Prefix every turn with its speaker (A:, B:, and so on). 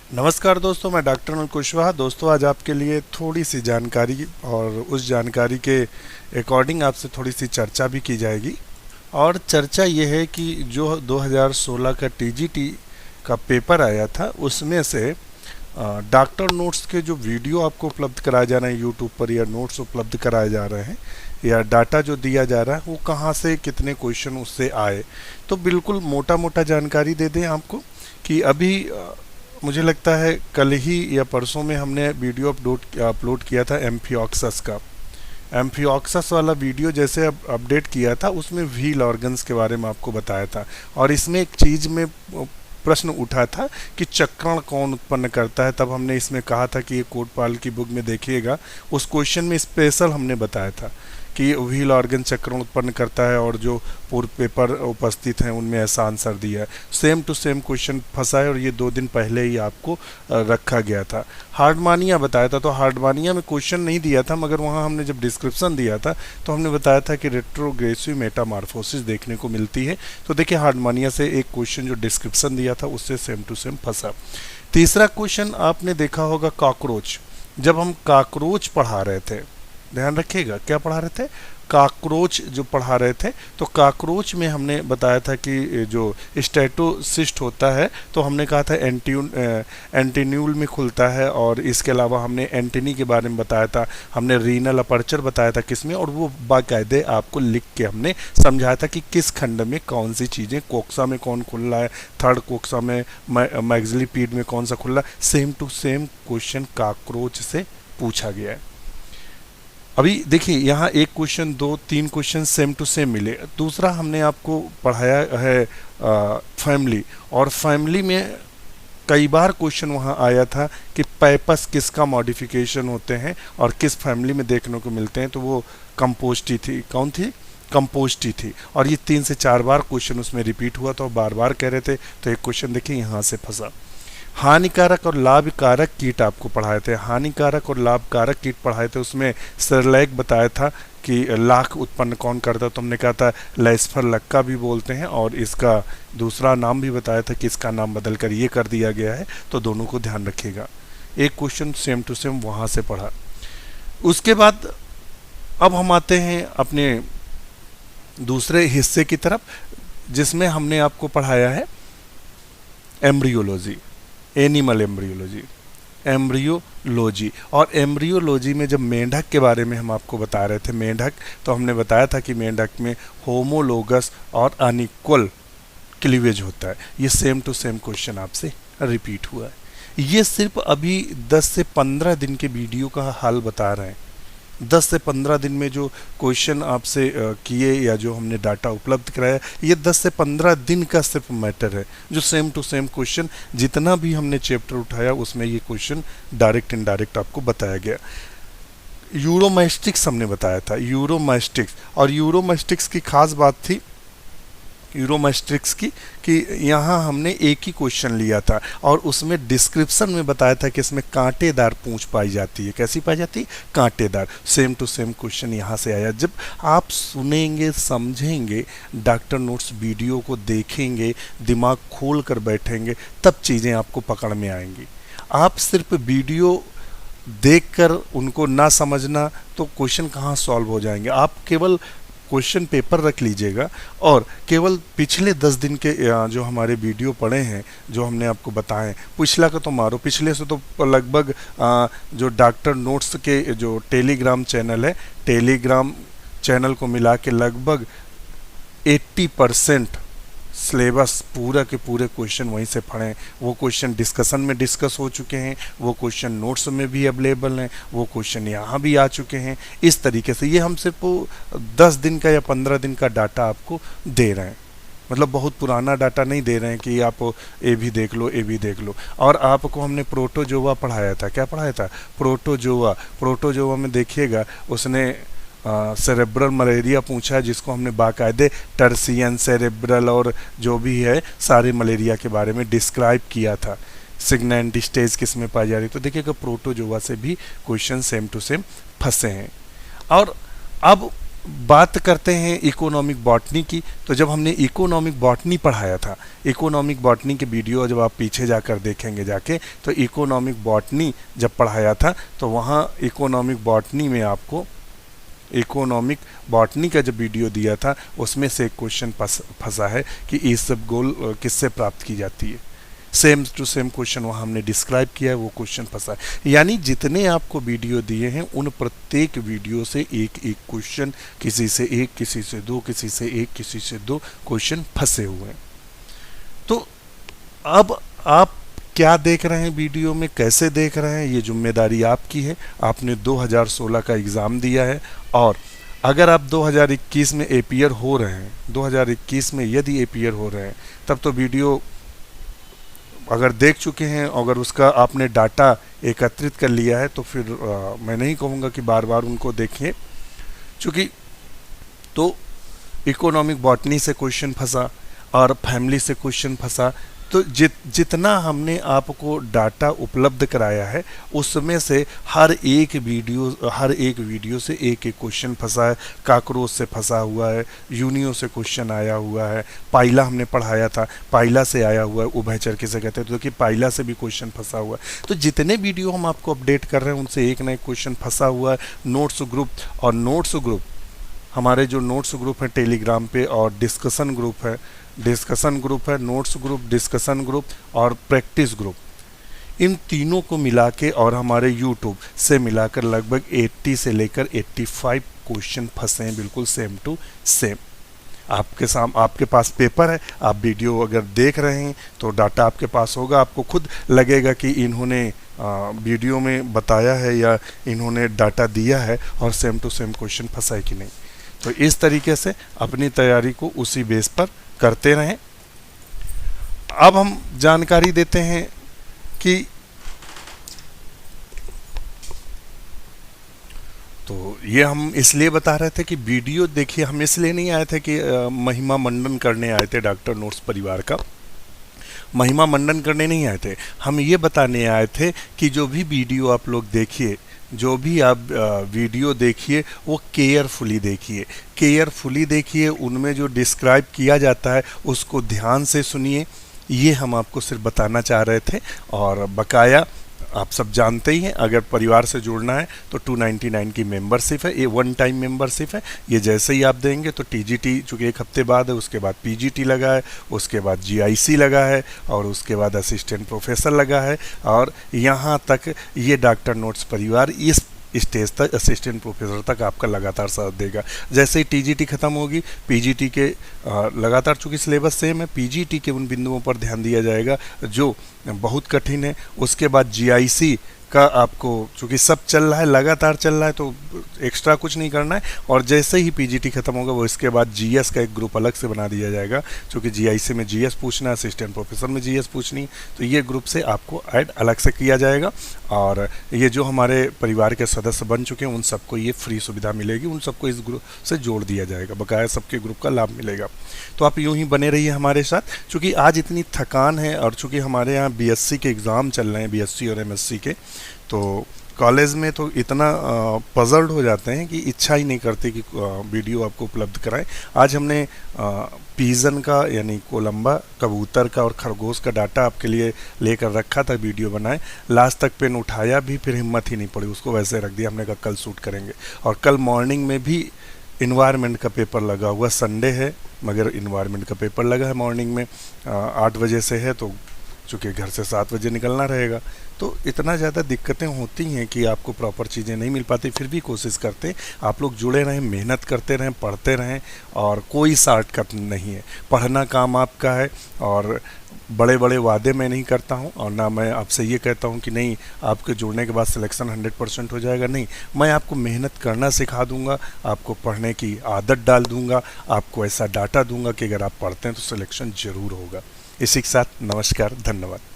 A: नमस्कार दोस्तों, मैं डॉक्टर अनिल कुशवाहा। दोस्तों, आज आपके लिए थोड़ी सी जानकारी और उस जानकारी के अकॉर्डिंग आपसे थोड़ी सी चर्चा भी की जाएगी। और चर्चा ये है कि जो 2016 का टीजीटी का पेपर आया था उसमें से डॉक्टर नोट्स के जो वीडियो आपको उपलब्ध कराए जा रहे हैं यूट्यूब पर, या नोट्स उपलब्ध कराए जा रहे हैं, या डाटा जो दिया जा रहा है वो कहाँ से कितने क्वेश्चन उससे आए। तो बिल्कुल मोटा मोटा जानकारी दे दें आपको कि अभी मुझे लगता है कल ही या परसों में हमने वीडियो अपलोड किया था एम्फिऑक्सस का। एम्फिऑक्सस वाला वीडियो जैसे अब अपडेट किया था उसमें व्हील ऑर्गन्स के बारे में आपको बताया था, और इसमें एक चीज़ में प्रश्न उठा था कि चक्रण कौन उत्पन्न करता है। तब हमने इसमें कहा था कि ये कोटपाल की बुक में देखिएगा, उस क्वेश्चन में स्पेशल हमने बताया था कि व्हील ऑर्गन चक्रण उत्पन्न करता है, और जो पूर्व पेपर उपस्थित हैं उनमें ऐसा आंसर दिया है। सेम टू सेम क्वेश्चन फंसा है, और ये 2 दिन पहले ही आपको रखा गया था। हार्डमानिया बताया था, तो हार्डमानिया में क्वेश्चन नहीं दिया था, मगर वहाँ हमने जब डिस्क्रिप्शन दिया था तो हमने बताया था कि रेट्रोग्रेसिव मेटामॉर्फोसिस देखने को मिलती है। तो देखिए, हार्डमानिया से एक क्वेश्चन जो डिस्क्रिप्शन दिया था उससे सेम टू सेम फंसा। तीसरा क्वेश्चन आपने देखा होगा कॉकरोच। जब हम कॉकरोच पढ़ा रहे थे, ध्यान रखिएगा, क्या पढ़ा रहे थे? कॉकरोच जो पढ़ा रहे थे, तो कॉकरोच में हमने बताया था कि जो स्टेटोसिस्ट होता है तो हमने कहा था एंटीन्यूल में खुलता है, और इसके अलावा हमने एंटीनी के बारे में बताया था, हमने रीनल अपर्चर बताया था किसमें, और वो बाकायदे आपको लिख के हमने समझाया था कि किस खंड में कौन सी चीज़ें, कोक्सा में कौन खुल रहा है, थर्ड कोक्सा में, मैक्सिली पीड में कौन सा खुल रहा है। Same to same question cockroach से पूछा गया है। अभी देखिए, यहाँ एक question, 2-3 question same to same मिले। दूसरा हमने आपको पढ़ाया है फैमिली, और फैमिली में कई बार क्वेश्चन वहाँ आया था कि पैपस किसका मॉडिफिकेशन होते हैं और किस फैमिली में देखने को मिलते हैं, तो वो कंपोस्टी थी। कौन थी? कंपोस्टी थी। और ये 3 से 4 बार क्वेश्चन उसमें रिपीट हुआ, तो बार बार कह रहे थे। तो एक क्वेश्चन देखिए यहाँ से फंसा। हानिकारक और लाभकारक कीट आपको पढ़ाए थे, हानिकारक और लाभकारक कीट पढ़ाए थे। उसमें सरलैक बताया था कि लाख उत्पन्न कौन करता, तो हमने कहा था लेस्फर लक्का भी बोलते हैं, और इसका दूसरा नाम भी बताया था कि इसका नाम बदल कर ये कर दिया गया है। तो दोनों को ध्यान रखिएगा। एक क्वेश्चन सेम टू सेम वहाँ से पढ़ा। उसके बाद अब हम आते हैं अपने दूसरे हिस्से की तरफ, जिसमें हमने आपको पढ़ाया है एम्ब्रियोलॉजी, एनिमल एम्ब्रियोलॉजी। और एम्ब्रियोलॉजी में जब मेंढक के बारे में हम आपको बता रहे थे, मेंढक, तो हमने बताया था कि मेंढक में होमोलोगस और अनइक्वल क्लीवेज होता है। ये सेम टू सेम क्वेश्चन आपसे रिपीट हुआ है। ये सिर्फ अभी 10 से 15 दिन के वीडियो का हाल बता रहे हैं। 10 से 15 दिन में जो क्वेश्चन आपसे किए या जो हमने डाटा उपलब्ध कराया, ये 10 से 15 दिन का सिर्फ मैटर है। जो सेम टू सेम क्वेश्चन जितना भी हमने चैप्टर उठाया उसमें ये क्वेश्चन डायरेक्ट इनडायरेक्ट आपको बताया गया। यूरोमैस्टिक्स हमने बताया था, यूरोमैस्टिक्स, और यूरोमैस्टिक्स की खास बात थी यूरोमैस्ट्रिक्स की कि यहाँ हमने एक ही क्वेश्चन लिया था, और उसमें डिस्क्रिप्शन में बताया था कि इसमें कांटेदार पूंछ पाई जाती है। कैसी पाई जाती है? कांटेदार। सेम टू सेम क्वेश्चन यहाँ से आया। जब आप सुनेंगे, समझेंगे, डॉक्टर नोट्स वीडियो को देखेंगे, दिमाग खोल कर बैठेंगे, तब चीज़ें आपको पकड़ में आएंगी। आप सिर्फ वीडियो देखकर उनको ना समझना तो क्वेश्चन कहाँ सॉल्व हो जाएंगे। आप केवल क्वेश्चन पेपर रख लीजिएगा, और केवल पिछले 10 दिन के जो हमारे वीडियो पड़े हैं, जो हमने आपको बताएं, पिछला का तो मारो, पिछले से तो लगभग जो डॉक्टर नोट्स के जो टेलीग्राम चैनल है, टेलीग्राम चैनल को मिला के लगभग 80% सिलेबस पूरा के पूरे क्वेश्चन वहीं से पढ़े। वो क्वेश्चन डिस्कशन में डिस्कस हो चुके हैं, वो क्वेश्चन नोट्स में भी अवेलेबल हैं, वो क्वेश्चन यहाँ भी आ चुके हैं। इस तरीके से ये हम सिर्फ 10 दिन का या 15 दिन का डाटा आपको दे रहे हैं। मतलब बहुत पुराना डाटा नहीं दे रहे हैं कि आप ए भी देख लो, ए भी देख लो। और आपको हमने प्रोटोजोआ पढ़ाया था। क्या पढ़ाया था? प्रोटोजोआ। प्रोटोजोआ में देखिएगा उसने सेरेब्रल मलेरिया पूछा है, जिसको हमने बाकायदे टर्सियन, सेरेब्रल और जो भी है सारे मलेरिया के बारे में डिस्क्राइब किया था। सिग्नेंट स्टेज किस में पाई जा रही, तो देखिएगा प्रोटोजोआ से भी क्वेश्चन सेम टू सेम फंसे हैं। और अब बात करते हैं इकोनॉमिक बॉटनी की। तो जब हमने इकोनॉमिक बॉटनी पढ़ाया था, इकोनॉमिक बॉटनी के वीडियो जब आप पीछे जाकर देखेंगे जाके, तो इकोनॉमिक बॉटनी जब पढ़ाया था तो वहाँ इकोनॉमिक बॉटनी में आपको इकोनॉमिक बॉटनी का जब वीडियो दिया था उसमें से एक क्वेश्चन फंसा है कि इसबगोल किससे प्राप्त की जाती है। सेम टू सेम क्वेश्चन वहाँ हमने डिस्क्राइब किया है, वो क्वेश्चन फंसा है। यानी जितने आपको वीडियो दिए हैं उन प्रत्येक वीडियो से एक एक क्वेश्चन, किसी से एक, किसी से दो, किसी से एक, किसी से दो क्वेश्चन फंसे हुए हैं। तो अब आप क्या देख रहे हैं वीडियो में, कैसे देख रहे हैं, ये जिम्मेदारी आपकी है। आपने 2016 का एग्ज़ाम दिया है और अगर आप 2021 में अपीयर हो रहे हैं, 2021 में यदि अपीयर हो रहे हैं, तब तो वीडियो अगर देख चुके हैं, अगर उसका आपने डाटा एकत्रित कर लिया है, तो फिर मैं नहीं कहूँगा कि बार बार उनको देखिए, क्योंकि तो इकोनॉमिक बॉटनी से क्वेश्चन फंसा और फैमिली से क्वेश्चन फंसा। तो जितना हमने आपको डाटा उपलब्ध कराया है उसमें से हर एक वीडियो से एक एक क्वेश्चन फंसा है। काकरोच से फंसा हुआ है, यूनियो से क्वेश्चन आया हुआ है, पाइला हमने पढ़ाया था, पाइला से आया हुआ है, उभयचर किसे कहते हैं, तो कि पाइला से भी क्वेश्चन फंसा हुआ है। तो जितने वीडियो हम आपको अपडेट कर रहे हैं उनसे एक ना एक क्वेश्चन फंसा हुआ है। नोट्स ग्रुप, और नोट्स ग्रुप हमारे जो नोट्स ग्रुप है टेलीग्राम पे, और डिस्कशन ग्रुप है, नोट्स ग्रुप, डिस्कशन ग्रुप और प्रैक्टिस ग्रुप, इन तीनों को मिला के और हमारे यूट्यूब से मिलाकर लगभग 80 से लेकर 85 क्वेश्चन फंसे हैं, बिल्कुल सेम टू सेम। आपके पास पेपर है, आप वीडियो अगर देख रहे हैं तो डाटा आपके पास होगा, आपको खुद लगेगा कि इन्होंने वीडियो में बताया है या इन्होंने डाटा दिया है और सेम टू सेम क्वेश्चन फंसा है कि नहीं। तो इस तरीके से अपनी तैयारी को उसी बेस पर करते रहें। अब हम जानकारी देते हैं कि तो ये हम इसलिए बता रहे थे कि वीडियो देखिए, हम इसलिए नहीं आए थे कि महिमा मंडन करने आए थे डॉक्टर नोट्स परिवार का, महिमा मंडन करने नहीं आए थे। हम ये बताने आए थे कि जो भी वीडियो आप लोग देखिए, जो भी आप वीडियो देखिए वो केयरफुली देखिए, उनमें जो डिस्क्राइब किया जाता है उसको ध्यान से सुनिए। ये हम आपको सिर्फ बताना चाह रहे थे। और बकाया आप सब जानते ही हैं, अगर परिवार से जुड़ना है तो 299 की मेंबरशिप है, ये वन टाइम मेंबरशिप है। ये जैसे ही आप देंगे तो टीजीटी, चूँकि एक हफ्ते बाद है, उसके बाद पीजीटी लगा है, उसके बाद जीआईसी लगा है और उसके बाद असिस्टेंट प्रोफेसर लगा है, और यहाँ तक ये डॉक्टर नोट्स परिवार इस स्टेज तक, असिस्टेंट प्रोफेसर तक आपका लगातार साथ देगा। जैसे ही टीजीटी ख़त्म होगी, पीजीटी के लगातार, चूँकि सिलेबस सेम है, पीजीटी के उन बिंदुओं पर ध्यान दिया जाएगा जो बहुत कठिन है। उसके बाद जीआईसी का आपको, चूँकि सब चल रहा है, लगातार चल रहा है, तो एक्स्ट्रा कुछ नहीं करना है। और जैसे ही पीजीटी खत्म होगा वो इसके बाद जीएस का एक ग्रुप अलग से बना दिया जाएगा, क्योंकि जीआईसी में जीएस पूछना है, असिस्टेंट प्रोफेसर में जीएस पूछनी, तो ये ग्रुप से आपको ऐड अलग से किया जाएगा। और ये जो हमारे परिवार के सदस्य बन चुके हैं उन सबको ये फ्री सुविधा मिलेगी, उन सबको इस ग्रुप से जोड़ दिया जाएगा, बकाया सबके ग्रुप का लाभ मिलेगा। तो आप यूँ ही बने रहिए हमारे साथ, चूँकि आज इतनी थकान है और चूँकि हमारे यहाँ बीएससी के एग्ज़ाम चल रहे हैं, बीएससी और एमएससी के, तो कॉलेज में तो इतना पजल्ड हो जाते हैं कि इच्छा ही नहीं करती कि वीडियो आपको उपलब्ध कराएं। आज हमने पीजन का, यानी कोलंबा, कबूतर का और खरगोश का डाटा आपके लिए लेकर रखा था, वीडियो बनाए। लास्ट तक पेन उठाया भी, फिर हिम्मत ही नहीं पड़ी, उसको वैसे रख दिया। हमने कहा कल शूट करेंगे। और कल मॉर्निंग में भी इन्वायरमेंट का पेपर लगा हुआ, संडे है मगर इन्वायरमेंट का पेपर लगा है मॉर्निंग में, 8 बजे से है, तो चूँकि घर से 7 बजे निकलना रहेगा, तो इतना ज़्यादा दिक्कतें होती हैं कि आपको प्रॉपर चीज़ें नहीं मिल पाती। फिर भी कोशिश करते हैं आप लोग जुड़े रहें, मेहनत करते रहें, पढ़ते रहें, और कोई शॉर्टकट नहीं है। पढ़ना काम आपका है, और बड़े बड़े वादे मैं नहीं करता हूं, और ना मैं आपसे ये कहता हूं कि नहीं आपके जुड़ने के बाद सिलेक्शन 100% हो जाएगा। नहीं, मैं आपको मेहनत करना सिखा दूंगा, आपको पढ़ने की आदत डाल दूंगा, आपको ऐसा डाटा दूंगा कि अगर आप पढ़ते हैं तो सिलेक्शन ज़रूर होगा। इसी के साथ नमस्कार, धन्यवाद।